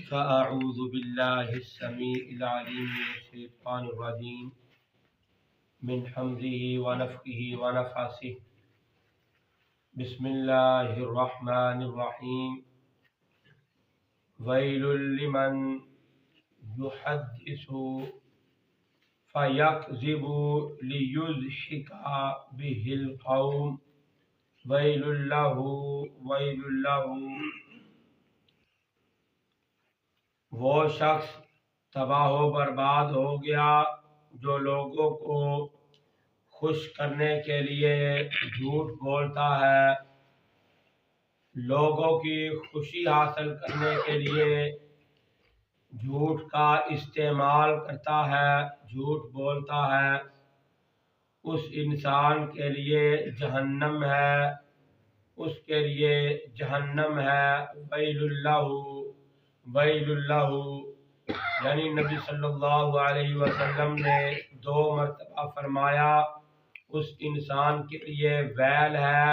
فأعوذ بالله السميع العليم من الشيطان الرجيم من حمزه ونفخه ونفثه. بسم الله الرحمن الرحيم. ويل لمن يحدث فيكذب ليضحك به القوم ويل له. وہ شخص تباہ و برباد ہو گیا جو لوگوں کو خوش کرنے کے لیے جھوٹ بولتا ہے، لوگوں کی خوشی حاصل کرنے کے لیے جھوٹ کا استعمال کرتا ہے، جھوٹ بولتا ہے، اس انسان کے لیے جہنم ہے، اس کے لیے جہنم ہے۔ ویل اللہ، یعنی نبی صلی اللہ علیہ وسلم نے 2 مرتبہ فرمایا اس انسان کے لیے ویل ہے،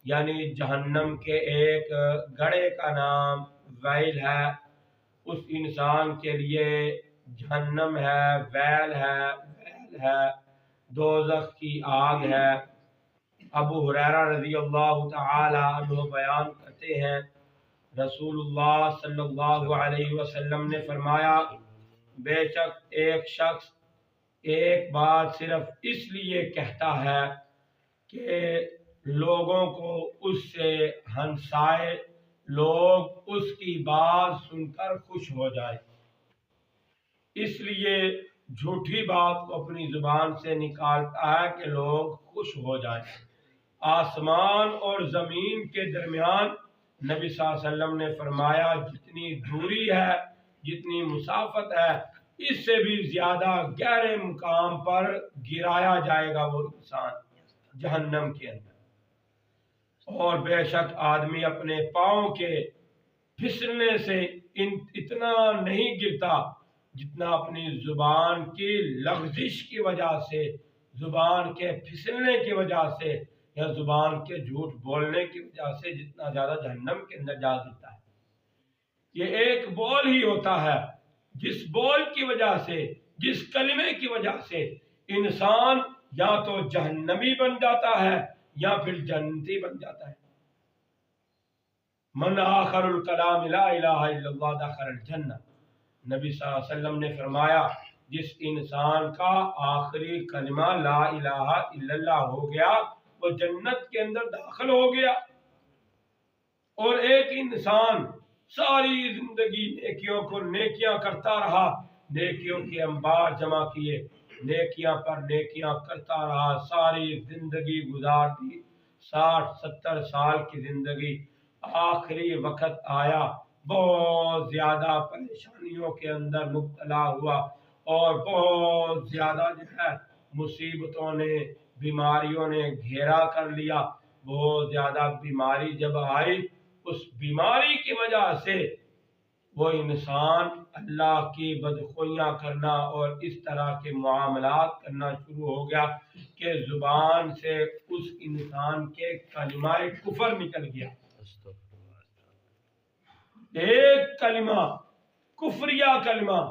یعنی جہنم کے ایک گڑھے کا نام ویل ہے، اس انسان کے لیے جہنم ہے، ویل ہے، دوزخ کی آگ ہے۔ ابو ہریرہ رضی اللہ تعالی عنہ بیان کرتے ہیں، رسول اللہ صلی اللہ علیہ وسلم نے فرمایا، بے شک ایک شخص ایک بات صرف اس لیے کہتا ہے کہ لوگوں کو اس سے ہنسائے، لوگ اس کی بات سن کر خوش ہو جائیں، اس لیے جھوٹی بات کو اپنی زبان سے نکالتا ہے کہ لوگ خوش ہو جائیں۔ آسمان اور زمین کے درمیان نبی صلی اللہ علیہ وسلم نے فرمایا جتنی دوری ہے، جتنی مسافت ہے، اس سے بھی زیادہ گہرے مقام پر گرایا جائے گا وہ انسان جہنم کے اندر۔ اور بے شک آدمی اپنے پاؤں کے پھسلنے سے اتنا نہیں گرتا جتنا اپنی زبان کی لغزش کی وجہ سے، زبان کے پھسلنے کی وجہ سے یا زبان کے جھوٹ بولنے کی وجہ سے جتنا زیادہ جہنم کے اندر جا دیتا ہے۔ یہ ایک بول ہی ہوتا ہے، جس بول کی وجہ سے، جس کلمے کی وجہ سے انسان یا تو جہنمی بن جاتا ہے یا پھر جنتی بن جاتا ہے۔ من آخر الکلام لا الہ الا اللہ دخل الجنہ، نبی صلی اللہ علیہ وسلم نے فرمایا جس انسان کا آخری کلمہ لا الہ الا اللہ ہو گیا وہ جنت کے اندر داخل ہو گیا۔ اور ایک انسان ساری زندگی نیکیوں کو نیکیاں کرتا رہا، نیکیوں کے انبار جمع کیے، نیکیاں پر نیکیاں کرتا رہا، ساری زندگی گزار دی، 60-70 سال کی زندگی، آخری وقت آیا، بہت زیادہ پریشانیوں کے اندر مبتلا ہوا اور بہت زیادہ جو ہے مصیبتوں نے، بیماریوں نے گھیرا کر لیا۔ بہت زیادہ بیماری جب آئی، اس بیماری کی وجہ سے وہ انسان اللہ کی بدخوئیاں کرنا اور اس طرح کے معاملات کرنا شروع ہو گیا کہ زبان سے اس انسان کے کلمہ کفر نکل گیا۔ ایک کلمہ، کفریہ کلمہ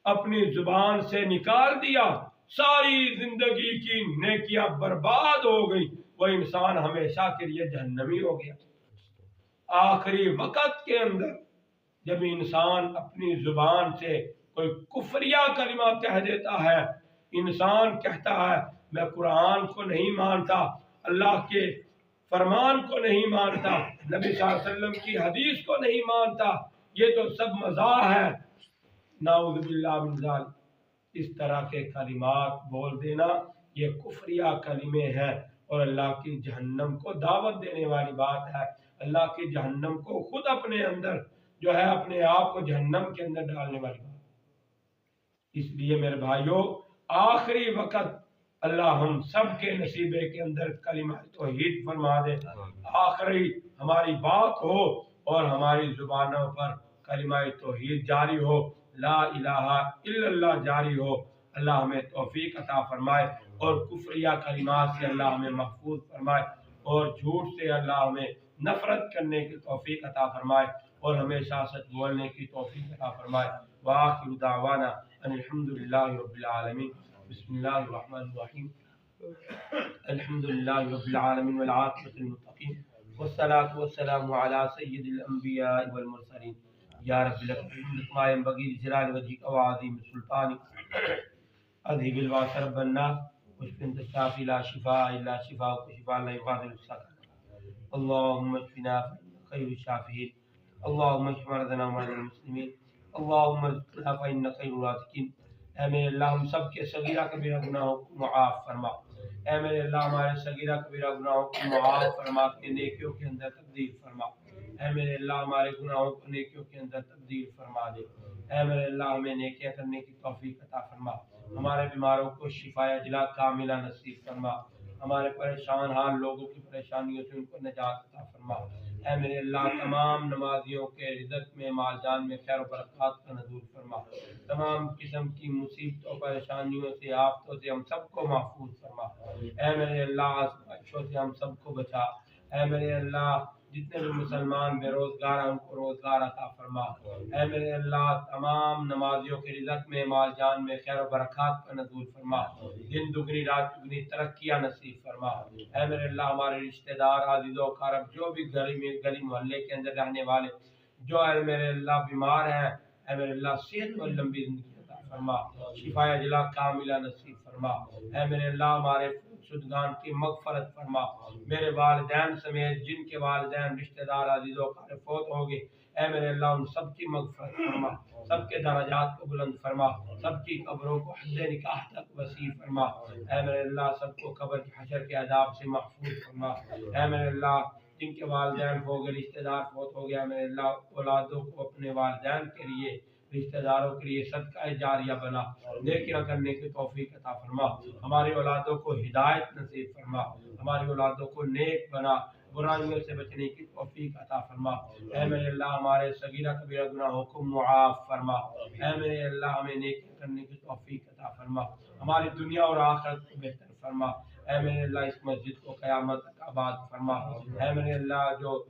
اپنی زبان سے نکال دیا، ساری زندگی کی نیکیاں برباد ہو گئی، وہ انسان ہمیشہ کے لیے جہنمی ہو گیا۔ آخری وقت کے اندر جب انسان اپنی زبان سے کوئی کفریہ کلمہ کہہ دیتا ہے، انسان کہتا ہے میں قرآن کو نہیں مانتا، اللہ کے فرمان کو نہیں مانتا، نبی صلی اللہ علیہ وسلم کی حدیث کو نہیں مانتا، یہ تو سب مزاح ہے، نعوذ باللہ من ذالک، اس طرح کے کلمات بول دینا یہ کفریہ کلمے ہیں اور اللہ کی جہنم کو دعوت دینے والی بات ہے۔ اللہ کی جہنم کو خود اپنے اندر جو ہے اپنے آپ کو جہنم کے اندر ڈالنے والی بات۔ اس لیے میرے بھائیوں، آخری وقت اللہ ہم سب کے نصیبے کے اندر کلمہ توحید فرما دے، آخری ہماری بات ہو اور ہماری زبانوں پر کلمہ توحید جاری ہو، لا الہ الا اللہ جاری ہو۔ اللہ ہمیں توفیق عطا فرمائے اور کفریہ کلمات سے اللہ ہمیں محفوظ فرمائے اور جھوٹ سے اللہ ہمیں نفرت کرنے کی توفیق عطا فرمائے۔ اور ہمیشہ سچ بولنے کی توفیق عطا فرمائے۔ وآخر دعوانا ان الحمدللہ رب العالمین۔ بسم اللہ الرحمن الرحیم۔ الحمدللہ رب العالمین والعاقبۃ للمتقین والصلاة والسلام علی سید الانبیاء والمرسلین۔ یا رب لک الحمد کما ینبغی لجلال وجہک وعظیم سلطانک۔ اذهب الباس رب الناس واشف انت الشافي لا شفاء الا شفاءك شفاء لا يغادر سقما اللهم اشفنا فانك خير الشافين اللهم اشف مرضنا ومرضى المسلمين اللهم ارزقنا فانك خير الرازقين۔ اے میرے اللہ ہم سب کے صغیرہ کبیرہ گناہوں کو معاف فرما۔ اے میرے اللہ ہمارے صغیرہ کبیرہ گناہوں کو معاف فرما کے نیکیوں کے اندر تبدیل فرما۔ اے میرے اللہ ہمارے گناہوں کو نیکیوں کے اندر تبدیل فرما دے۔ اے میرے اللہ ہمیں نیکیاں کرنے کی توفیق عطا فرما۔ ہمارے بیماروں کو شفا اجلا کاملہ نصیب فرما۔ ہمارے پریشان حال لوگوں کی پریشانیوں سے ان کو نجات عطا فرما۔ اے میرے اللہ تمام نمازیوں کے رزق میں مال جان میں خیر و برکات کا نزول فرما۔ تمام قسم کی مصیبتوں پریشانیوں سے آفتوں سے ہم سب کو محفوظ فرما۔ اے میرے اللہ آزمائشوں سے ہم سب کو بچا۔ اے میرے اللہ جتنے بھی مسلمان بے روزگار ہیں ان کو روزگار عطا فرما۔ اے میرے اللہ تمام نمازیوں کے رزق میں مال جان میں خیر و برکات کا نزول فرما۔ دن دگنی رات دگنی ترقیاں نصیب فرما۔ اے میرے اللہ ہمارے رشتہ دار عزیز و اقارب جو بھی گلی محلے کے اندر رہنے والے جو اے میرے اللہ بیمار ہیں اے میرے اللہ صحت اور لمبی زندگی عطا فرما، شفا اجلا کاملہ نصیب فرما۔ اے میرے اللہ ہمارے شدگان کی مغفرت فرما۔ میرے والدین سمیت جن کے والدین رشتہ دار عزیز و اقارب فوت ہو گئے اے میرے اللہ ان سب کی مغفرت فرما، سب کے درجات کو بلند فرما، سب کی قبروں کو حد نکاح تک وسیع فرما۔ اے میرے اللہ سب کو قبر کے حشر کے عذاب سے محفوظ فرما۔ اے میرے اللہ جن کے والدین ہو گئے رشتہ دار فوت ہو گیا میرے اللہ اولادوں کو اپنے والدین کے لیے رشتہ داروں کے لیے صدقہ جاریہ بنا، نیکیاں کرنے کی توفیق عطا فرما۔ ہماری اولادوں کو ہدایت نصیب فرما، ہماری اولادوں کو نیک بنا، برائیوں سے بچنے کی توفیق عطا فرما۔ اے میرے اللہ ہمارے صغیرہ کبیرہ گناہوں کو معاف فرما۔ اے میرے اللہ ہمیں نیکی کرنے کی توفیق عطا فرما، ہماری دنیا اور آخرت کو بہتر فرما۔ اے میرے اللہ اس مسجد کو قیامت تک آباد فرما۔ اے میرے اللہ جو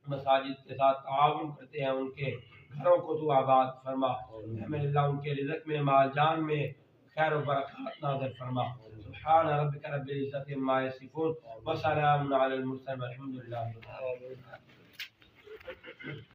مساجد کے ساتھ تعاون کرتے ہیں ان کے گھروں کو تو آباد فرما۔ اے میرے اللہ ان کے رزق میں مال جان میں خیر و برکات نازل فرما۔ سبحان ربک رب العزت عما یصفون وسلام علی المرسلین والحمد للہ۔